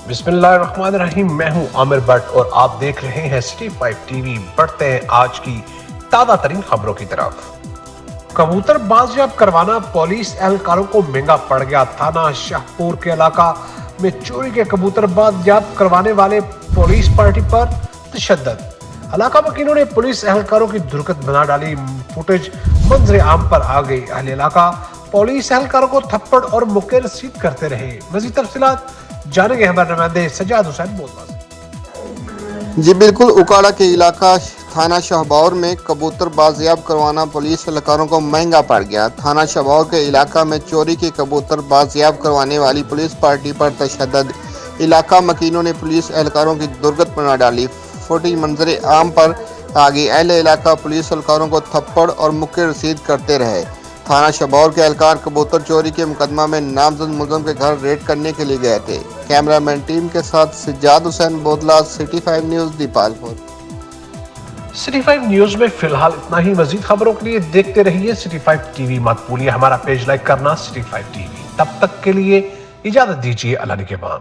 बिस्मिल्लाहिर्रहमानिर्रहीम। मैं हूं आमिर भट्ट और आप देख रहे हैं सिटी 5 टीवी। बढ़ते हैं आज की ताजा तरीन खबरों की तरफ। कबूतर बाजियाब करवाना पुलिस एहलकारों को महंगा पड़ गया। थाना शाहपुर के इलाका में चोरी के कबूतर बाजियाब करवाने वाले पुलिस पार्टी पर तशद्दुद। इलाका वकीलों ने पुलिस एहलकारों की दुर्गत बना डाली। फुटेज मंजर आम पर आ गई। अहले इलाका पुलिस एहलकारों को थप्पड़ और मुक्के रसीद करते रहे। मजीद तफसीलात जानेंगे हमारे नुमाइंदे सजाद हुसैन बोलवा। जी बिल्कुल, उकाड़ा के इलाका थाना शाहबौर में कबूतर बाजियाब करवाना पुलिस एहलकारों को महंगा पड़ गया। थाना शाहबौर के इलाका में चोरी के कबूतर बाजियाब करवाने वाली पुलिस पार्टी पर तशद्दुद। इलाका वकीलों ने पुलिस एहलकारों की दुर्गत बना डाली। फुटेज मंजर आम पर आ गई। अहले इलाका पुलिस एहलकारों को थप्पड़ और मुक्के रसीद करते रहे। थाना शाहबौर के एहलकार कबूतर चोरी के मुकदमा में नामजद मुलजम के घर रेड करने के लिए गए थे। कैमरामैन टीम के साथ Sajjad Hussain Bodla, city 5 news Dipalpur. City 5 news में फिलहाल इतना ही। मजीद खबरों के लिए देखते रहिए सिटी 5 टीवी। मत भूलिए हमारा पेज लाइक करना, सिटी 5 टीवी। तब तक के लिए इजाजत दीजिए। अल्लाह के बाद।